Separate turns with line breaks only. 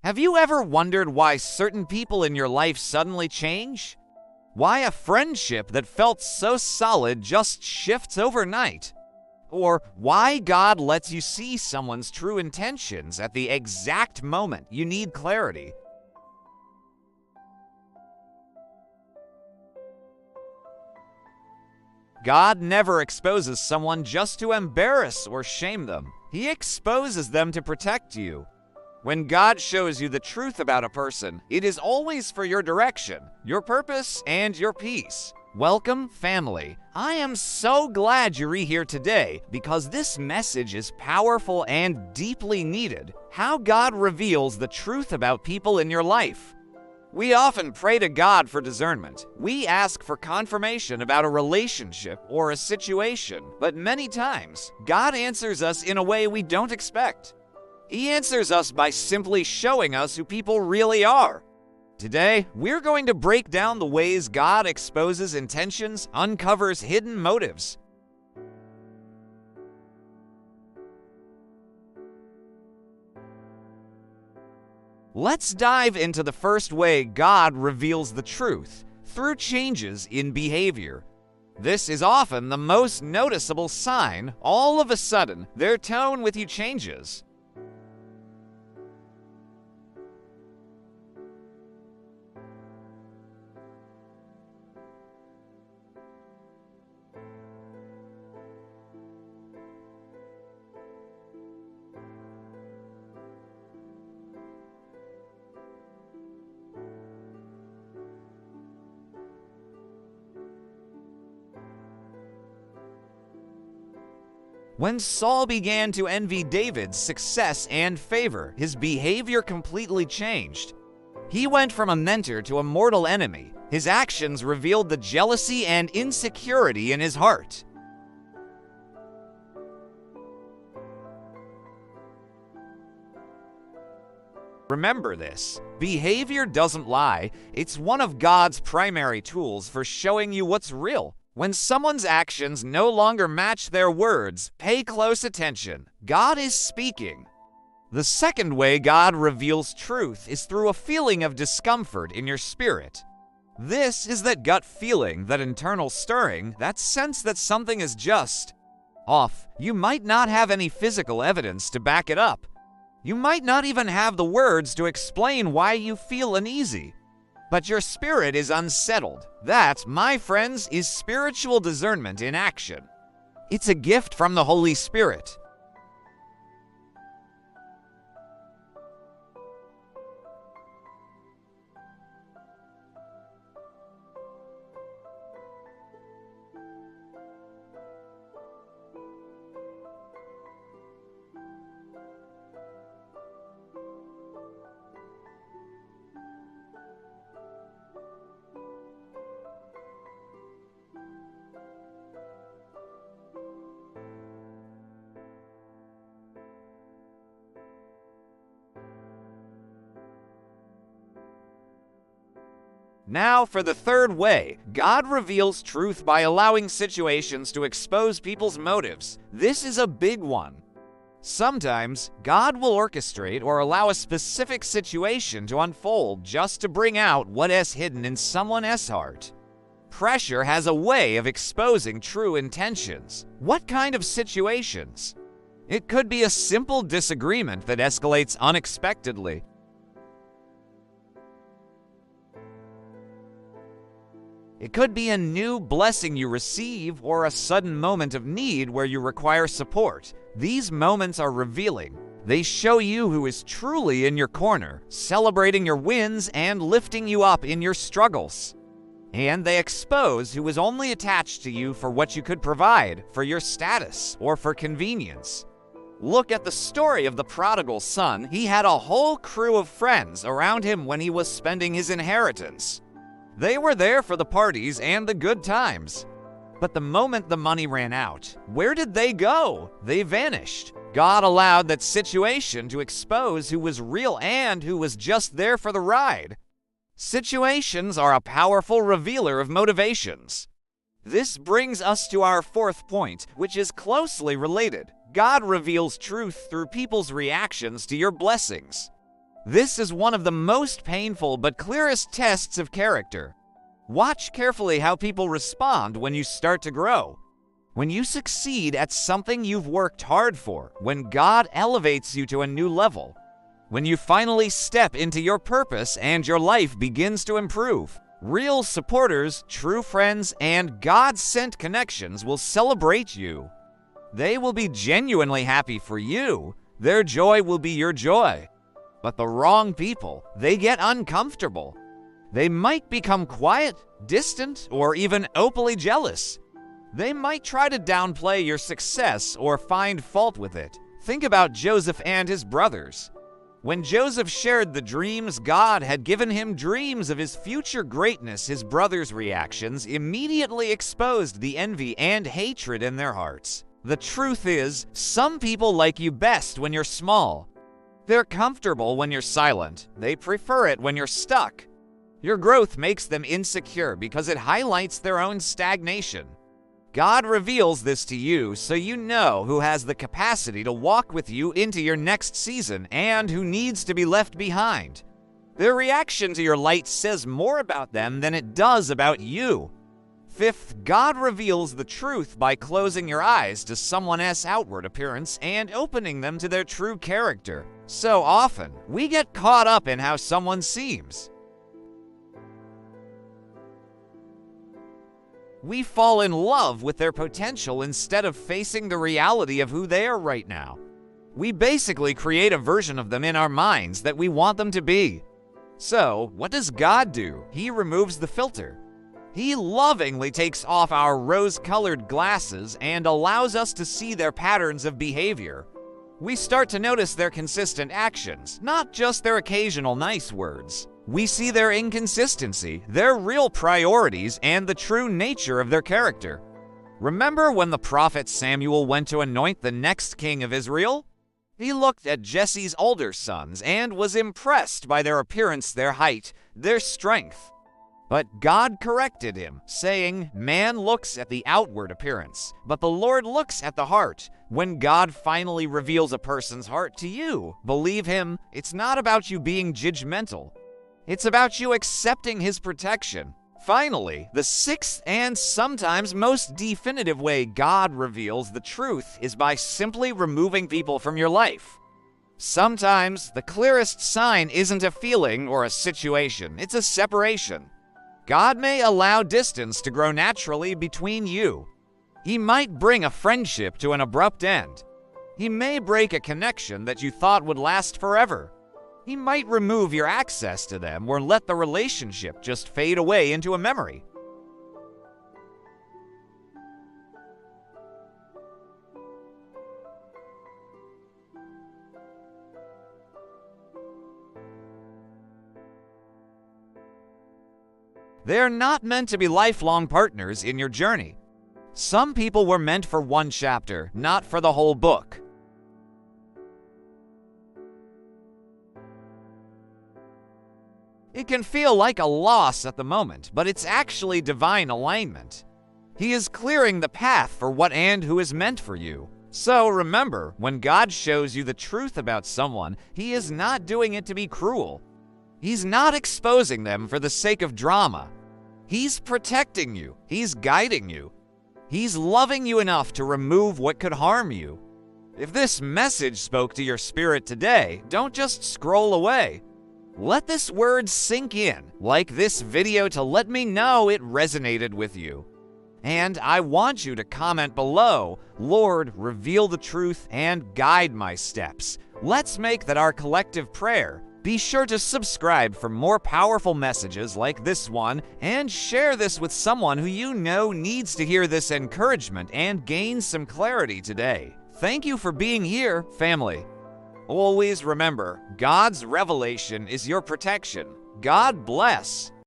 Have you ever wondered why certain people in your life suddenly change? Why a friendship that felt so solid just shifts overnight? Or why God lets you see someone's true intentions at the exact moment you need clarity? God never exposes someone just to embarrass or shame them. He exposes them to protect you. When God shows you the truth about a person, it is always for your direction, your purpose, and your peace. Welcome, family. I am so glad you're here today because this message is powerful and deeply needed. How God reveals the truth about people in your life. We often pray to God for discernment. We ask for confirmation about a relationship or a situation, but many times, God answers us in a way we don't expect. He answers us by simply showing us who people really are. Today, we're going to break down the ways God exposes intentions, uncovers hidden motives. Let's dive into the first way God reveals the truth, through changes in behavior. This is often the most noticeable sign. All of a sudden, their tone with you changes. When Saul began to envy David's success and favor, his behavior completely changed. He went from a mentor to a mortal enemy. His actions revealed the jealousy and insecurity in his heart. Remember this, behavior doesn't lie. It's one of God's primary tools for showing you what's real. When someone's actions no longer match their words, pay close attention. God is speaking. The second way God reveals truth is through a feeling of discomfort in your spirit. This is that gut feeling, that internal stirring, that sense that something is just off. You might not have any physical evidence to back it up. You might not even have the words to explain why you feel uneasy. But your spirit is unsettled. That, my friends, is spiritual discernment in action. It's a gift from the Holy Spirit. Now for the third way, God reveals truth by allowing situations to expose people's motives. This is a big one. Sometimes, God will orchestrate or allow a specific situation to unfold just to bring out what is hidden in someone's heart. Pressure has a way of exposing true intentions. What kind of situations? It could be a simple disagreement that escalates unexpectedly. It could be a new blessing you receive or a sudden moment of need where you require support. These moments are revealing. They show you who is truly in your corner, celebrating your wins and lifting you up in your struggles. And they expose who is only attached to you for what you could provide, for your status, or for convenience. Look at the story of the prodigal son. He had a whole crew of friends around him when he was spending his inheritance. They were there for the parties and the good times. But the moment the money ran out, where did they go? They vanished. God allowed that situation to expose who was real and who was just there for the ride. Situations are a powerful revealer of motivations. This brings us to our fourth point, which is closely related. God reveals truth through people's reactions to your blessings. This is one of the most painful but clearest tests of character. Watch carefully how people respond when you start to grow. When you succeed at something you've worked hard for, when God elevates you to a new level, when you finally step into your purpose and your life begins to improve, real supporters, true friends, and God-sent connections will celebrate you. They will be genuinely happy for you. Their joy will be your joy. But the wrong people, they get uncomfortable. They might become quiet, distant, or even openly jealous. They might try to downplay your success or find fault with it. Think about Joseph and his brothers. When Joseph shared the dreams God had given him, dreams of his future greatness, his brothers' reactions immediately exposed the envy and hatred in their hearts. The truth is, some people like you best when you're small. They're comfortable when you're silent. They prefer it when you're stuck. Your growth makes them insecure because it highlights their own stagnation. God reveals this to you so you know who has the capacity to walk with you into your next season and who needs to be left behind. Their reaction to your light says more about them than it does about you. Fifth, God reveals the truth by closing your eyes to someone else's outward appearance and opening them to their true character. So often, we get caught up in how someone seems. We fall in love with their potential instead of facing the reality of who they are right now. We basically create a version of them in our minds that we want them to be. So, what does God do? He removes the filter. He lovingly takes off our rose-colored glasses and allows us to see their patterns of behavior. We start to notice their consistent actions, not just their occasional nice words. We see their inconsistency, their real priorities, and the true nature of their character. Remember when the prophet Samuel went to anoint the next king of Israel? He looked at Jesse's older sons and was impressed by their appearance, their height, their strength. But God corrected him, saying, "Man looks at the outward appearance, but the Lord looks at the heart." When God finally reveals a person's heart to you, believe him, it's not about you being judgmental. It's about you accepting his protection. Finally, the sixth and sometimes most definitive way God reveals the truth is by simply removing people from your life. Sometimes the clearest sign isn't a feeling or a situation, it's a separation. God may allow distance to grow naturally between you. He might bring a friendship to an abrupt end. He may break a connection that you thought would last forever. He might remove your access to them or let the relationship just fade away into a memory. They're not meant to be lifelong partners in your journey. Some people were meant for one chapter, not for the whole book. It can feel like a loss at the moment, but it's actually divine alignment. He is clearing the path for what and who is meant for you. So remember, when God shows you the truth about someone, He is not doing it to be cruel. He's not exposing them for the sake of drama. He's protecting you. He's guiding you. He's loving you enough to remove what could harm you. If this message spoke to your spirit today, don't just scroll away. Let this word sink in, like this video, to let me know it resonated with you. And I want you to comment below, "Lord, reveal the truth and guide my steps." Let's make that our collective prayer. Be sure to subscribe for more powerful messages like this one, and share this with someone who you know needs to hear this encouragement and gain some clarity today. Thank you for being here, family. Always remember, God's revelation is your protection. God bless.